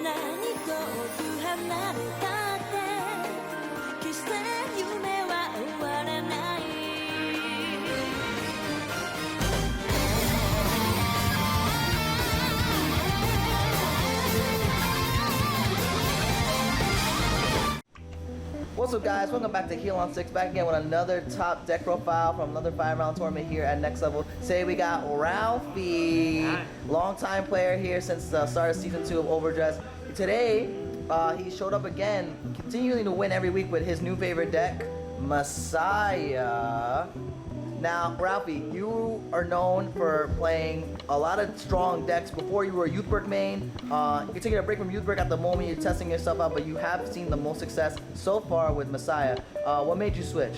遠く離れたって決して夢は終わらない What's up, guys? Welcome back to Heal on 6, back again with another top deck profile from another 5-round tournament here at Next Level. Today we got Ralphie, long-time player here since the start of Season 2 of Overdress. Today, he showed up again, continuing to win every week with his new favorite deck, Messiah. Now, Ralphie, you are known for playing a lot of strong decks before you were a Youthberg main. You're taking a break from Youthberg at the moment, you're testing yourself out, but you have seen the most success so far with Messiah. What made you switch?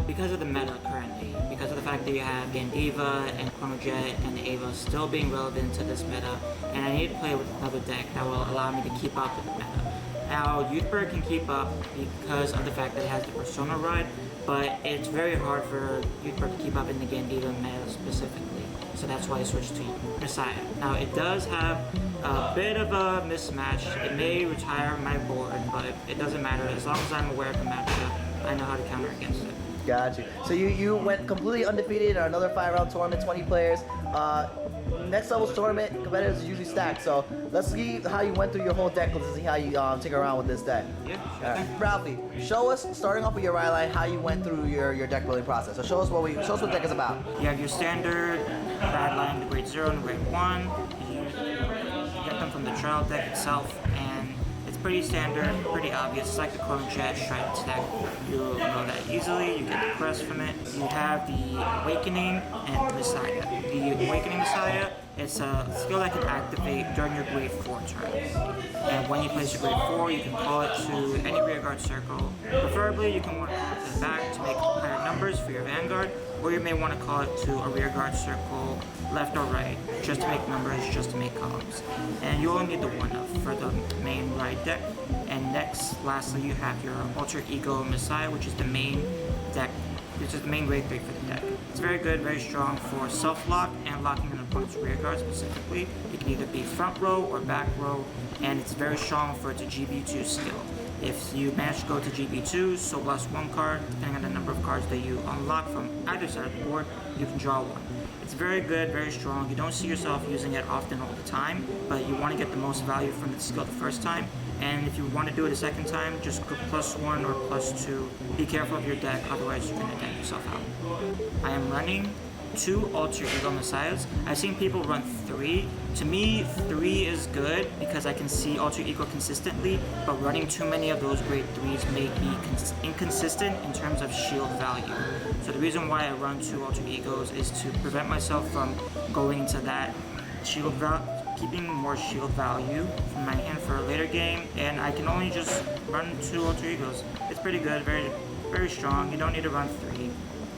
Because of the meta currently. Because of the fact that you have Gandiva and Chronojet and Ava still being relevant to this meta, and I need to play with another deck that will allow me to keep up with the meta. Now, Youthberg can keep up because of the fact that it has the Persona ride, but it's very hard for Youthberg to keep up in the Gandiva meta specifically. So that's why I switched to Messiah. Now, it does have a bit of a mismatch. It may retire my board, but it doesn't matter. As long as I'm aware of the matchup, I know how to counter against it. Got you. So you went completely undefeated in another 5-round tournament, 20 players. Next level's tournament, competitors are usually stacked. So let's see how you went through your whole deck. Let's see how you take around with this deck. Yeah, sure. All right. Ralphie, show us, starting off with your ride line, how you went through your deck building process. So show us what the deck is about. You have your standard ride line, the grade 0 and the grade 1. You get them from the trial deck itself, and it's pretty standard, pretty obvious. It's like the Chronojet Stride deck. You'll know that easily. You get the Crest from it. You have the Awakening and Messiah. The Awakening Messiah, it's a skill that can activate during your grade 4 turn. And when you place your grade 4, you can call it to any rearguard circle. Preferably, you can want to call it to the back to make higher numbers for your Vanguard, or you may want to call it to a rearguard circle, left or right, just to make numbers, just to make columns. And you only need the 1-up for the main ride deck. And next, lastly, you have your Alter Ego Messiah, which is the main deck, which is the main grade 3 for the deck. It's very good, very strong for self-lock and locking an opponent's rearguard specifically. It can either be front row or back row, and it's very strong for its GB2 skill. If you manage to go to GB2, so plus 1 card, depending on the number of cards that you unlock from either side of the board, you can draw 1. It's very good, very strong. You don't see yourself using it often all the time, but you want to get the most value from the skill the first time. And if you want to do it a second time, just go +1 or +2. Be careful of your deck, otherwise you're going to deck yourself out. I am running 2 Alter Ego Messiahs. I've seen people run 3. To me, 3 is good because I can see Alter Ego consistently, but running too many of those grade 3s make me inconsistent in terms of shield value. So the reason why I run 2 Alter Egos is to prevent myself from going into that shield value, keeping more shield value from my hand for a later game, and I can only just run 2 Alter Egos. It's pretty good, very, very strong. You don't need to run 3.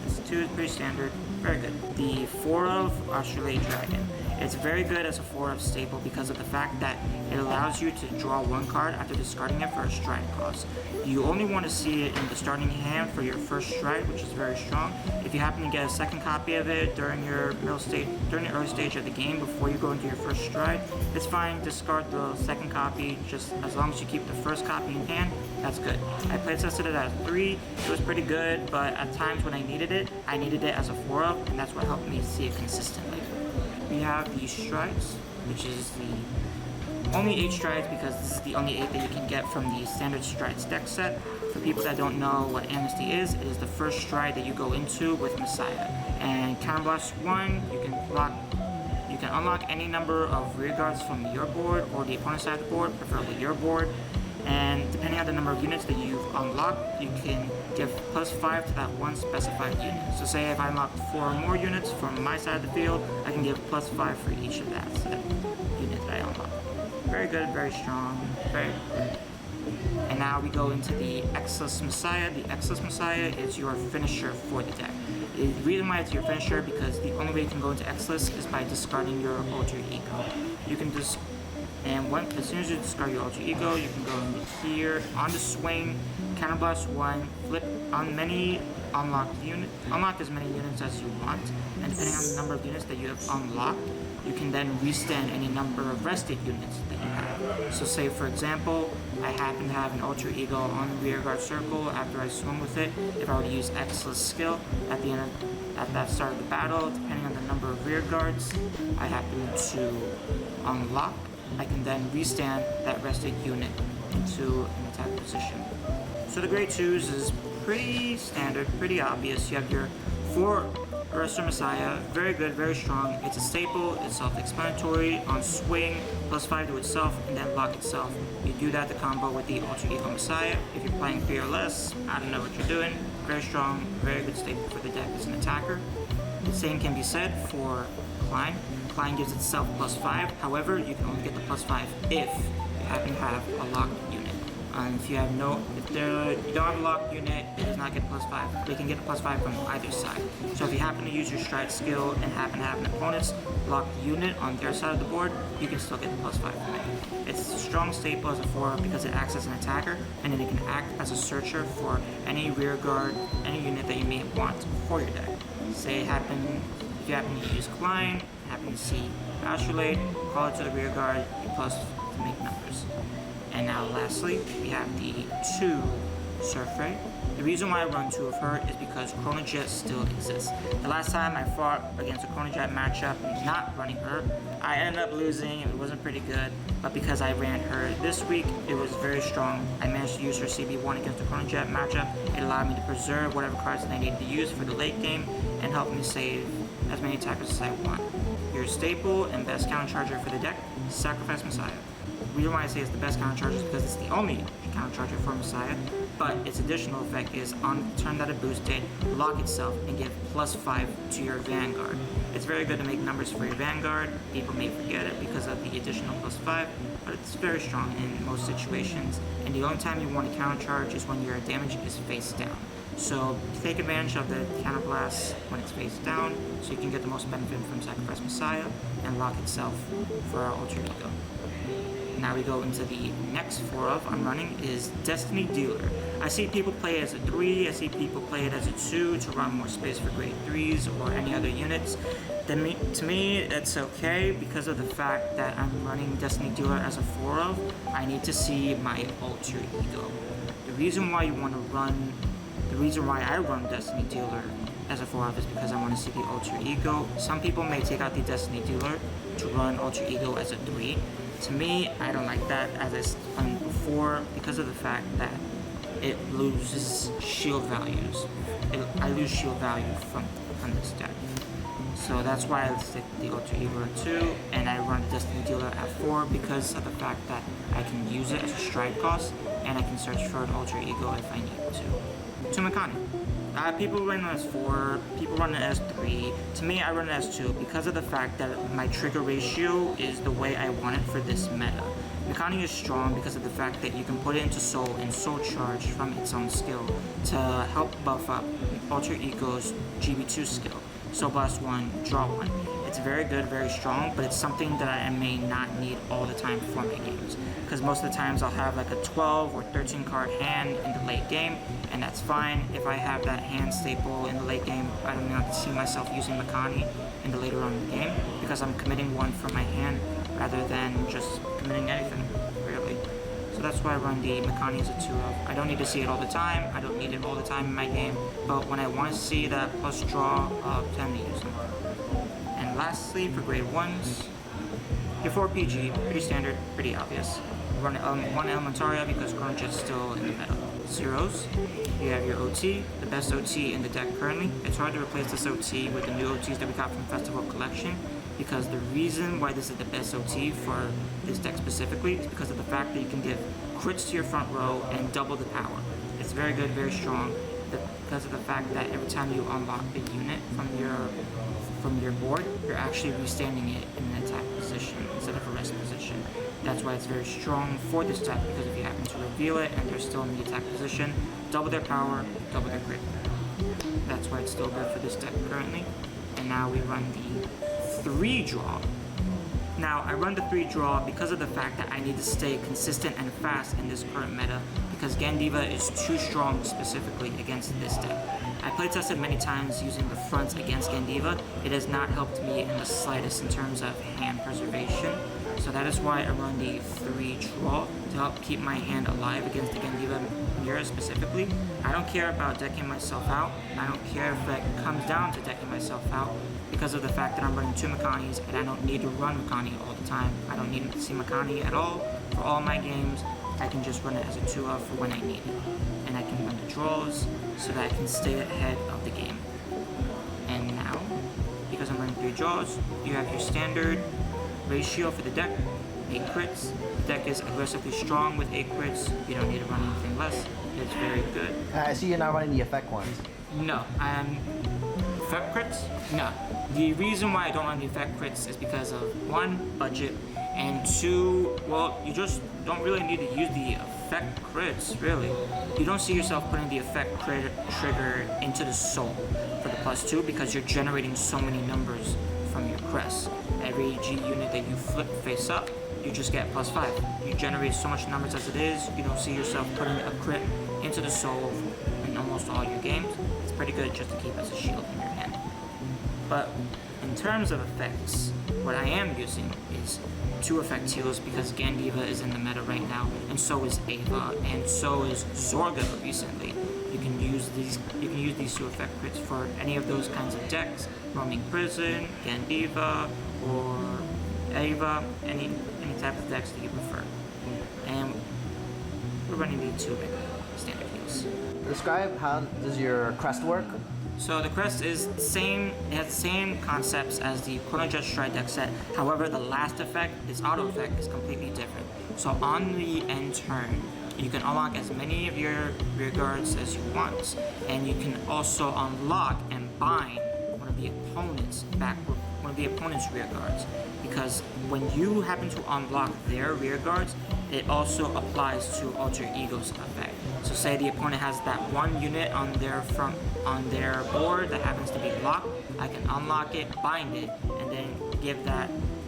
This 2 is pretty standard, very good. The 4-of Australian Dragon. It's very good as a 4-of staple because of the fact that it allows you to draw 1 card after discarding it for a stride cost. You only want to see it in the starting hand for your first stride, which is very strong. If you happen to get a second copy of it during your during the early stage of the game before you go into your first stride, it's fine. Discard the second copy, just as long as you keep the first copy in hand, that's good. I play tested it at 3. It was pretty good, but at times when I needed it as a 4-of, and that's what helped me see it consistently. We have the Strides, which is the only 8 strides because this is the only 8 that you can get from the standard Strides deck set. For people that don't know what Amnesty is, it is the first stride that you go into with Messiah. And Counterblast 1, you can unlock any number of rearguards from your board or the opponent's side of the board, preferably your board. And depending on the number of units that you've unlocked, you can give +5 to that one specified unit. So say if I unlocked 4 or more units from my side of the field, I can give +5 for each of that unit that I unlocked. Very good, very strong, very good. And now we go into the Exilus Messiah. The Exilus Messiah is your finisher for the deck. The reason why it's your finisher because the only way you can go into Exilus is by discarding your Alter Ego. You can just as soon as you discard your Alter Ego, you can go in here on the swing, Counterblast 1, flip on unlock as many units as you want, and depending on the number of units that you have unlocked, you can then restand any number of rested units that you have. So say for example, I happen to have an alter ego on the rear guard circle after I swim with it. If I were to use X's skill at that start of the battle, depending on the number of rear guards I happen to unlock, I can then restand that rested unit into an attack position. So the grade 2s is pretty standard, pretty obvious. You have your 4 Arrestor Messiah, very good, very strong. It's a staple, it's self-explanatory. On swing, +5 to itself, and then lock itself. You do that to combo with the Alter Ego Messiah. If you're playing 3 or less, I don't know what you're doing. Very strong, very good staple for the deck as an attacker. The same can be said for Klein. Klein gives itself +5, however, you can only get the +5 if you happen to have a locked unit. If you don't have a locked unit, it does not get +5. They can get a +5 from either side. So if you happen to use your Stride skill and happen to have an opponent's locked unit on their side of the board, you can still get the +5 from it. It's a strong staple as a 4 because it acts as an attacker, and then it can act as a searcher for any rear guard, any unit that you may want for your deck. Say if you happen to use Klein, happen to see Astrolabe, call it to the rear guard, you plus to make numbers. And now lastly, we have the 2 Surfray. The reason why I run 2 of her is because Chronojet still exists. The last time I fought against a Chronojet matchup not running her, I ended up losing. It wasn't pretty good, but because I ran her this week, it was very strong. I managed to use her CB1 against the Chronojet matchup. It allowed me to preserve whatever cards that I needed to use for the late game and helped me save as many attackers as I want. Your staple and best countercharger for the deck, Sacrifice Messiah. The reason why I say it's the best countercharger is because it's the only countercharger for Messiah, but its additional effect is on the turn that it boosted, lock itself and give +5 to your Vanguard. It's very good to make numbers for your Vanguard. People may forget it because of the additional +5, but it's very strong in most situations. And the only time you want to countercharge is when your damage is face down. So take advantage of the counterblast when it's face down, so you can get the most benefit from Sacrifice Messiah and lock itself for our Alter Ego. Now we go into the next 4 of I'm running is Destiny Dealer. I see people play it as a 3, I see people play it as a 2 to run more space for grade 3s or any other units. To me, it's okay because of the fact that I'm running Destiny Dealer as a 4 of, I need to see my Alter Ego. The reason why I run Destiny Dealer as a 4 of is because I want to see the Alter Ego. Some people may take out the Destiny Dealer to run Alter Ego as a 3. To me, I don't like that, as I explained before, because of the fact that it loses shield values. I lose shield value from this deck. So that's why I stick the Alter Ego at 2, and I run Destiny Dealer at 4 because of the fact that I can use it as a stride cost, and I can search for an Alter Ego if I need to. To Mikani. People run it as 4, people run it as 3. To me, I run it as 2 because of the fact that my trigger ratio is the way I want it for this meta. Mikani is strong because of the fact that you can put it into Soul and Soul Charge from its own skill to help buff up Alter Ego's GB2 skill. Soul Blast 1, Draw 1. It's very good, very strong, but it's something that I may not need all the time for my games. Because most of the times I'll have like a 12 or 13 card hand in the late game, and that's fine. If I have that hand staple in the late game, I don't have to see myself using Mikani in the later on in the game, because I'm committing one from my hand rather than just committing anything, really. So that's why I run the Mikani as a 2 of. I don't need to see it all the time, I don't need it all the time in my game, but when I want to see that plus draw, I'll tend to use them. And lastly, for grade 1s, your 4 PG, pretty standard, pretty obvious. Run 1 Elementaria because Chronojet's still in the meta. 0s, you have your OT, the best OT in the deck currently. It's hard to replace this OT with the new OTs that we got from Festival Collection, because the reason why this is the best OT for this deck specifically is because of the fact that you can give crits to your front row and double the power. It's very good, very strong, because of the fact that every time you unlock the unit from your board, you're actually restanding it in an attack position instead of a rest position. That's why it's very strong for this deck, because if you happen to reveal it and they're still in the attack position, double their power, double their crit. That's why it's still good for this deck currently. And now we run the 3 draw. Now, I run the 3 draw because of the fact that I need to stay consistent and fast in this current meta, because Gandiva is too strong specifically against this deck. I playtested many times using the fronts against Gandiva. It has not helped me in the slightest in terms of hand preservation. So that is why I run the 3 draw to help keep my hand alive against the Gendiva Mira specifically. I don't care about decking myself out. I don't care if it comes down to decking myself out because of the fact that I'm running 2 Makanis and I don't need to run Makani all the time. I don't need to see Makani at all for all my games. I can just run it as a 2-of for when I need it. And I can run the draws so that I can stay ahead of the game. And now, because I'm running 3 draws, you have your standard ratio for the deck, 8 crits. The deck is aggressively strong with 8 crits. You don't need to run anything less. It's very good. I see you're not running the effect ones. No, effect crits? No. The reason why I don't run the effect crits is because of 1, budget, and 2, well, you just don't really need to use the effect crits, really. You don't see yourself putting the effect crit trigger into the soul for the +2 because you're generating so many numbers from your crest. Every G unit that you flip face up, you just get +5. You generate so much numbers as it is, you don't see yourself putting a crit into the soul in almost all your games. It's pretty good just to keep as a shield in your hand. But in terms of effects, what I am using is 2 effect heals because Gendiva is in the meta right now, and so is Ava, and so is Zorga recently. You can use these 2 effect crits for any of those kinds of decks, Roaming Prison, Gendiva, or Ava, any type of decks that you prefer. And we're running the 2 standard heals. Describe how does your crest work? So the Crest is the same, it has the same concepts as the Chrono Jet Stride Deckset. However, the last effect, its auto effect, is completely different. So on the end turn, you can unlock as many of your rear guards as you want, and you can also unlock and bind one of the opponent's rear guards. Because when you happen to unlock their rear guards, it also applies to Alter Ego's effect. So say the opponent has that 1 unit on their board that happens to be blocked, I can unlock it, bind it, and then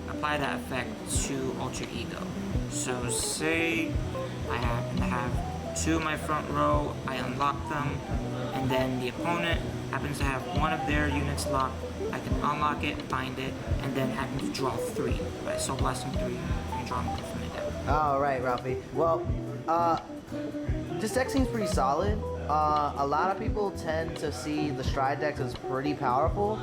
apply that effect to Alter Ego. So say I happen to have 2 in my front row, I unlock them, and then the opponent happens to have 1 of their units locked, I can unlock it, bind it, and then happen to draw 3. Right, so blasting 3 and drawing 3 from the deck. Alright, Ralphie. Well, this deck seems pretty solid. A lot of people tend to see the Stride decks as pretty powerful.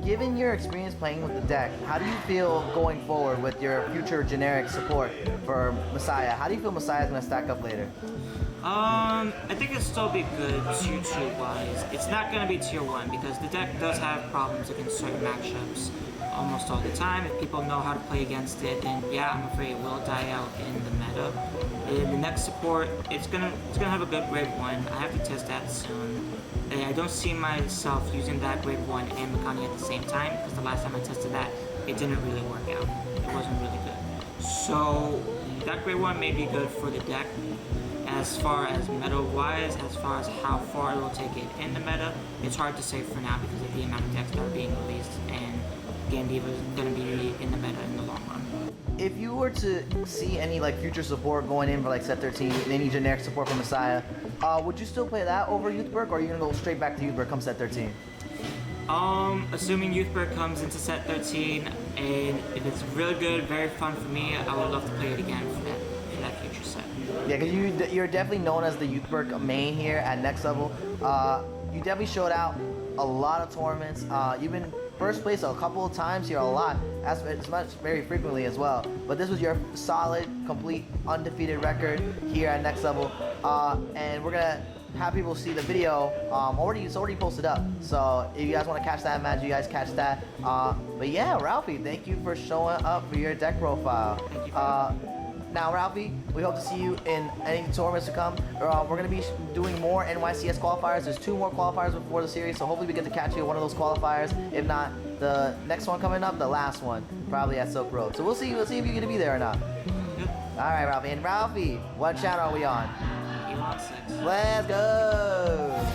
Given your experience playing with the deck, how do you feel going forward with your future generic support for Messiah? How do you feel Messiah is going to stack up later? I think it'll still be good tier 2 wise. It's not going to be tier 1 because the deck does have problems against certain matchups almost all the time. If people know how to play against it, then yeah, I'm afraid it will die out in the meta. In the next support, it's gonna have a good grade 1. I have to test that soon. And I don't see myself using that grade 1 and Makani at the same time because the last time I tested that, it didn't really work out. It wasn't really good. So that grade 1 may be good for the deck. As far as meta-wise, as far as how far it will take it in the meta, it's hard to say for now because of the amount of decks that are being released, and Gendiva is going to be in the meta in the long run. If you were to see any like future support going in for like set 13, any generic support for Messiah, would you still play that over Youthberg, or are you going to go straight back to Youthberg come set 13? Assuming Youthberg comes into set 13, and if it's really good, very fun for me, I would love to play it again for that future set. Yeah, because you're definitely known as the Youthberg main here at Next Level. You definitely showed out a lot of tournaments. You've been first place a couple of times here, a lot, as much very frequently as well. But this was your solid, complete, undefeated record here at Next Level. And we're gonna have people see the video. It's already posted up. So if you guys want to catch that match, you guys catch that. But yeah, Ralphie, thank you for showing up for your deck profile. Now, Ralphie, we hope to see you in any tournaments to come. We're going to be doing more NYCS qualifiers. There's 2 more qualifiers before the series, so hopefully we get to catch you at one of those qualifiers. If not, the next one coming up, the last one, probably at Silk Road. So we'll see if you're going to be there or not. Yep. All right, Ralphie. And Ralphie, what channel are we on? E16. Let's go!